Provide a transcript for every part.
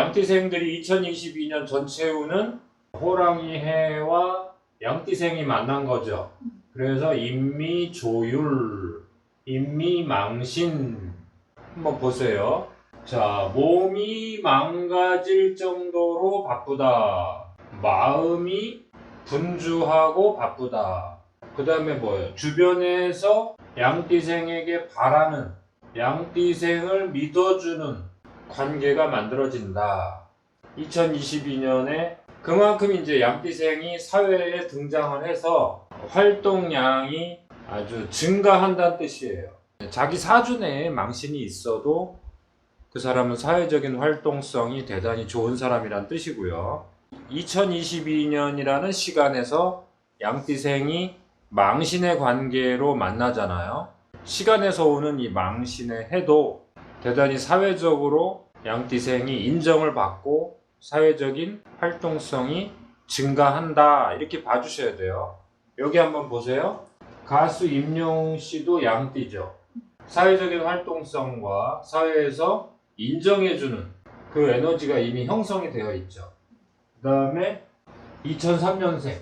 양띠생들이 2022년 전체 운은 호랑이 해와 양띠생이 만난 거죠. 그래서 인미조율, 인미망신 한번 보세요. 자, 몸이 망가질 정도로 바쁘다. 마음이 분주하고 바쁘다. 그 다음에 뭐예요? 주변에서 양띠생에게 바라는, 양띠생을 믿어주는 관계가 만들어진다. 2022년에 그만큼 이제 양띠생이 사회에 등장을 해서 활동량이 아주 증가한다는 뜻이에요. 자기 사주 내에 망신이 있어도 그 사람은 사회적인 활동성이 대단히 좋은 사람이란 뜻이고요. 2022년이라는 시간에서 양띠생이 망신의 관계로 만나잖아요. 시간에서 오는 이 망신의 해도 대단히 사회적으로 양띠생이 인정을 받고 사회적인 활동성이 증가한다, 이렇게 봐주셔야 돼요. 여기 한번 보세요. 가수 임영웅 씨도 양띠죠. 사회적인 활동성과 사회에서 인정해주는 그 에너지가 이미 형성이 되어 있죠. 그 다음에 2003년생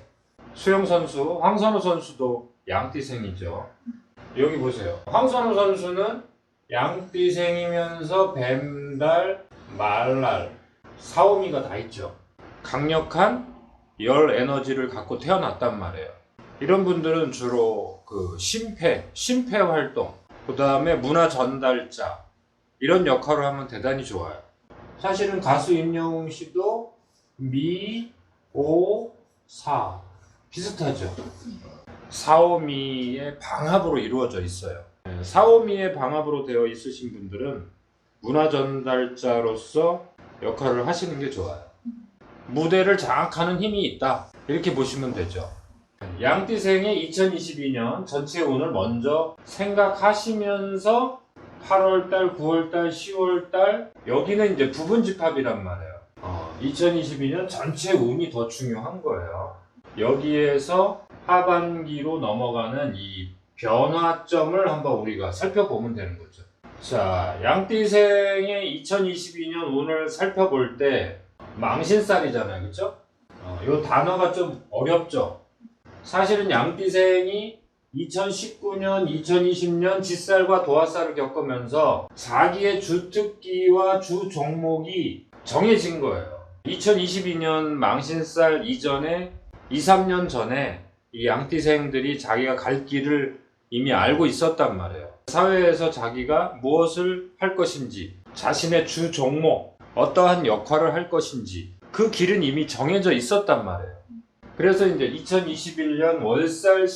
수영선수 황선우 선수도 양띠생이죠. 여기 보세요. 황선우 선수는 양띠생이면서 뱀달, 말날, 사오미가 다 있죠. 강력한 열 에너지를 갖고 태어났단 말이에요. 이런 분들은 주로 그 심폐 활동, 그 다음에 문화 전달자, 이런 역할을 하면 대단히 좋아요. 사실은 가수 임영웅 씨도 미, 오, 사 비슷하죠. 사오미의 방합으로 이루어져 있어요. 사오미의 방합으로 되어 있으신 분들은 문화 전달자로서 역할을 하시는 게 좋아요. 무대를 장악하는 힘이 있다, 이렇게 보시면 되죠. 양띠생의 2022년 전체 운을 먼저 생각하시면서 8월달, 9월달, 10월달 여기는 이제 부분집합이란 말이에요. 2022년 전체 운이 더 중요한 거예요. 여기에서 하반기로 넘어가는 이 변화점을 한번 우리가 살펴보면 되는 거죠. 자, 양띠생의 2022년 운을 살펴볼 때 망신살이잖아요, 그렇죠? 이 단어가 좀 어렵죠. 사실은 양띠생이 2019년, 2020년 짓살과 도화살을 겪으면서 자기의 주특기와 주 종목이 정해진 거예요. 2022년 망신살 이전에 2, 3년 전에 이 양띠생들이 자기가 갈 길을 이미 알고 있었단 말이에요. 사회에서 자기가 무엇을 할 것인지, 자신의 주 종목, 어떠한 역할을 할 것인지 그 길은 이미 정해져 있었단 말이에요. 그래서 이제 2021년 월살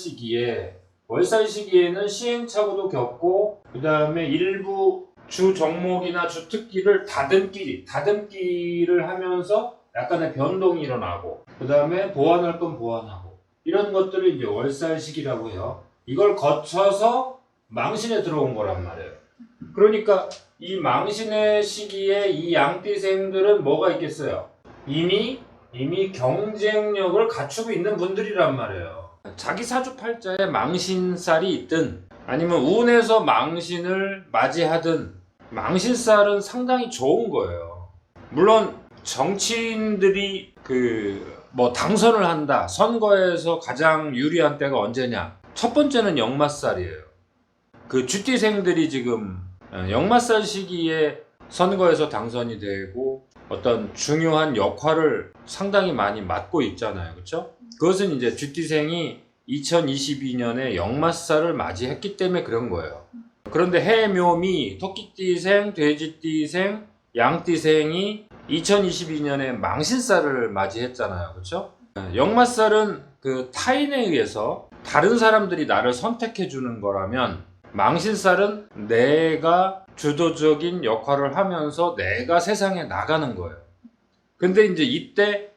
시기에는 시행착오도 겪고, 그 다음에 일부 주 종목이나 주 특기를 다듬기를 하면서 약간의 변동이 일어나고, 그 다음에 보완할 건 보완하고, 이런 것들을 이제 월살 시기라고 해요. 이걸 거쳐서 망신에 들어온 거란 말이에요. 그러니까 이 망신의 시기에 이 양띠생들은 뭐가 있겠어요? 이미 경쟁력을 갖추고 있는 분들이란 말이에요. 자기 사주팔자에 망신살이 있든 아니면 운에서 망신을 맞이하든 망신살은 상당히 좋은 거예요. 물론 정치인들이 당선을 한다, 선거에서 가장 유리한 때가 언제냐? 첫 번째는 역마살이에요. 그 쥐띠생들이 지금 역마살 시기에 선거에서 당선이 되고 어떤 중요한 역할을 상당히 많이 맡고 있잖아요, 그렇죠? 그것은 이제 쥐띠생이 2022년에 역마살을 맞이했기 때문에 그런 거예요. 그런데 해묘미, 토끼띠생, 돼지띠생, 양띠생이 2022년에 망신살을 맞이했잖아요, 그렇죠? 역마살은 그 타인에 의해서 다른 사람들이 나를 선택해 주는 거라면, 망신살은 내가 주도적인 역할을 하면서 내가 세상에 나가는 거예요. 근데 이제 이때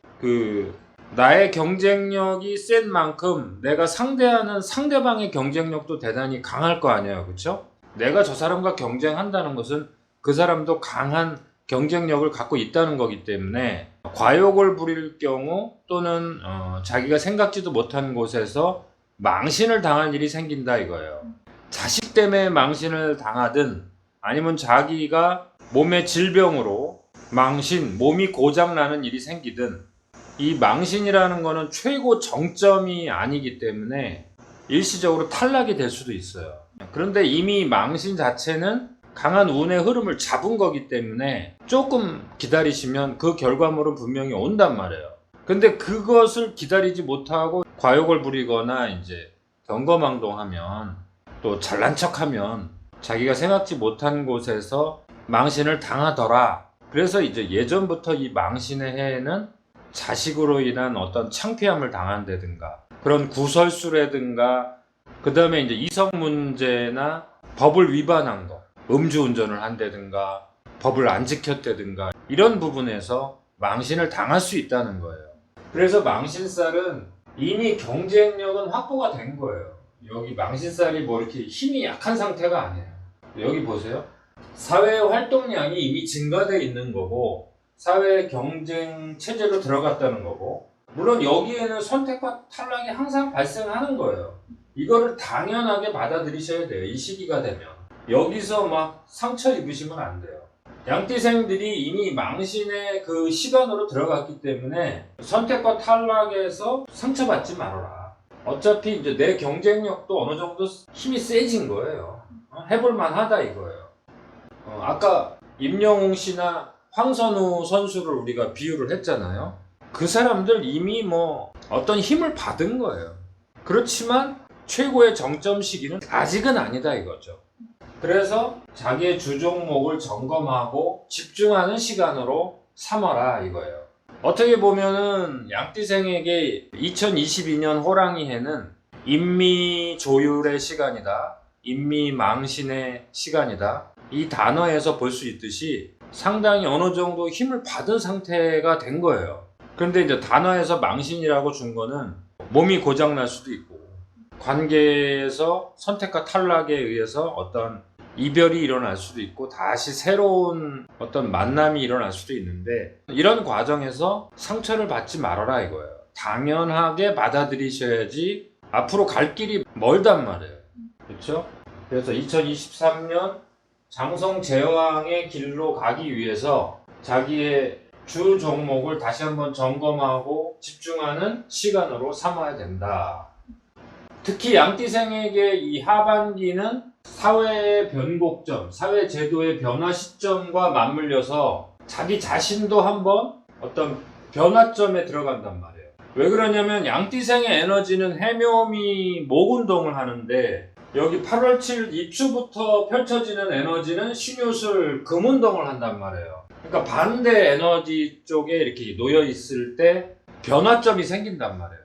나의 경쟁력이 센 만큼 내가 상대하는 상대방의 경쟁력도 대단히 강할 거 아니에요, 그렇죠? 내가 저 사람과 경쟁한다는 것은 그 사람도 강한 경쟁력을 갖고 있다는 거기 때문에 과욕을 부릴 경우 또는 자기가 생각지도 못한 곳에서 망신을 당할 일이 생긴다 이거예요. 자식 때문에 망신을 당하든 아니면 자기가 몸의 질병으로 망신, 몸이 고장나는 일이 생기든 이 망신이라는 거는 최고 정점이 아니기 때문에 일시적으로 탈락이 될 수도 있어요. 그런데 이미 망신 자체는 강한 운의 흐름을 잡은 거기 때문에 조금 기다리시면 그 결과물은 분명히 온단 말이에요. 근데 그것을 기다리지 못하고 과욕을 부리거나 이제 경거망동하면, 또 잘난 척하면 자기가 생각지 못한 곳에서 망신을 당하더라. 그래서 이제 예전부터 이 망신의 해에는 자식으로 인한 어떤 창피함을 당한다든가 그런 구설수라든가, 그 다음에 이제 이성 문제나 법을 위반한 거, 음주운전을 한다든가 법을 안 지켰다든가 이런 부분에서 망신을 당할 수 있다는 거예요. 그래서 망신살은 이미 경쟁력은 확보가 된 거예요. 여기 망신살이 뭐 이렇게 힘이 약한 상태가 아니에요. 여기 보세요. 사회 활동량이 이미 증가되어 있는 거고 사회 경쟁 체제로 들어갔다는 거고, 물론 여기에는 선택과 탈락이 항상 발생하는 거예요. 이거를 당연하게 받아들이셔야 돼요. 이 시기가 되면 여기서 막 상처 입으시면 안 돼요. 양띠생들이 이미 망신의 그 시간으로 들어갔기 때문에 선택과 탈락에서 상처받지 말아라. 어차피 이제 내 경쟁력도 어느 정도 힘이 세진 거예요. 해볼만 하다 이거예요. 아까 임영웅 씨나 황선우 선수를 우리가 비유를 했잖아요. 그 사람들 이미 뭐 어떤 힘을 받은 거예요. 그렇지만 최고의 정점 시기는 아직은 아니다 이거죠. 그래서 자기의 주종목을 점검하고 집중하는 시간으로 삼아라 이거예요. 어떻게 보면은 양띠생에게 2022년 호랑이 해는 인미조율의 시간이다, 인미망신의 시간이다, 이 단어에서 볼 수 있듯이 상당히 어느 정도 힘을 받은 상태가 된 거예요. 그런데 이제 단어에서 망신이라고 준 거는 몸이 고장날 수도 있고 관계에서 선택과 탈락에 의해서 어떤 이별이 일어날 수도 있고 다시 새로운 어떤 만남이 일어날 수도 있는데, 이런 과정에서 상처를 받지 말아라 이거예요. 당연하게 받아들이셔야지 앞으로 갈 길이 멀단 말이에요. 그렇죠? 그래서 2023년 장성제왕의 길로 가기 위해서 자기의 주 종목을 다시 한번 점검하고 집중하는 시간으로 삼아야 된다. 특히 양띠생에게 이 하반기는 사회의 변곡점, 사회 제도의 변화 시점과 맞물려서 자기 자신도 한번 어떤 변화점에 들어간단 말이에요. 왜 그러냐면 양띠생의 에너지는 해묘미 목운동을 하는데 여기 8월 7일 입추부터 펼쳐지는 에너지는 신유술 금운동을 한단 말이에요. 그러니까 반대 에너지 쪽에 이렇게 놓여 있을 때 변화점이 생긴단 말이에요.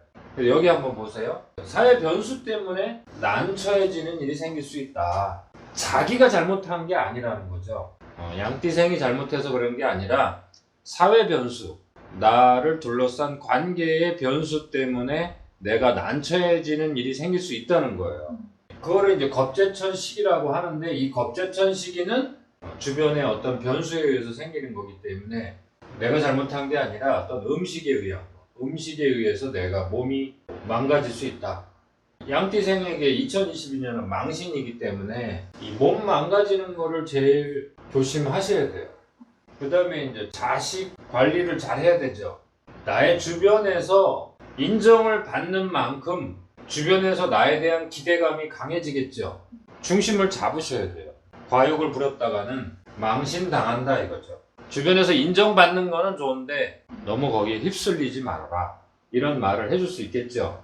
여기 한번 보세요. 사회 변수 때문에 난처해지는 일이 생길 수 있다. 자기가 잘못한 게 아니라는 거죠. 양띠생이 잘못해서 그런 게 아니라 사회 변수, 나를 둘러싼 관계의 변수 때문에 내가 난처해지는 일이 생길 수 있다는 거예요. 그거를 이제 겁재천 시기라고 하는데, 이 겁재천 시기는 주변의 어떤 변수에 의해서 생기는 거기 때문에 내가 잘못한 게 아니라 어떤 음식에 의한 거, 음식에 의해서 내가 몸이 망가질 수 있다. 양띠생에게 2022년은 망신이기 때문에 이 몸 망가지는 거를 제일 조심하셔야 돼요. 그 다음에 이제 자식 관리를 잘 해야 되죠. 나의 주변에서 인정을 받는 만큼 주변에서 나에 대한 기대감이 강해지겠죠. 중심을 잡으셔야 돼요. 과욕을 부렸다가는 망신당한다 이거죠. 주변에서 인정받는 거는 좋은데 너무 거기에 휩쓸리지 말아라, 이런 말을 해줄 수 있겠죠.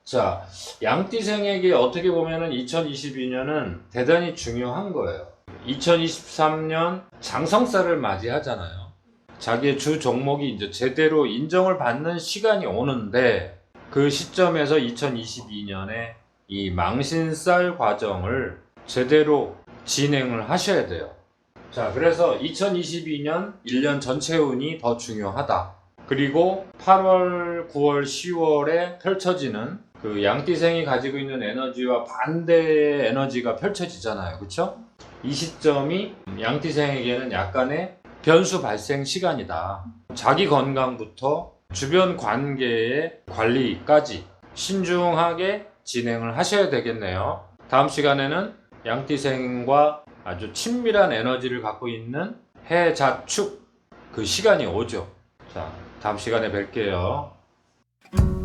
자, 양띠생에게 어떻게 보면은 2022년은 대단히 중요한 거예요. 2023년 장성살을 맞이하잖아요. 자기의 주 종목이 이제 제대로 인정을 받는 시간이 오는데, 그 시점에서 2022년에 이 망신살 과정을 제대로 진행을 하셔야 돼요. 자, 그래서 2022년 1년 전체 운이 더 중요하다. 그리고 8월, 9월, 10월에 펼쳐지는 그 양띠생이 가지고 있는 에너지와 반대의 에너지가 펼쳐지잖아요. 그렇죠? 이 시점이 양띠생에게는 약간의 변수 발생 시간이다. 자기 건강부터 주변 관계의 관리까지 신중하게 진행을 하셔야 되겠네요. 다음 시간에는 양띠생과 아주 친밀한 에너지를 갖고 있는 해자축, 그 시간이 오죠. 자, 다음 시간에 뵐게요.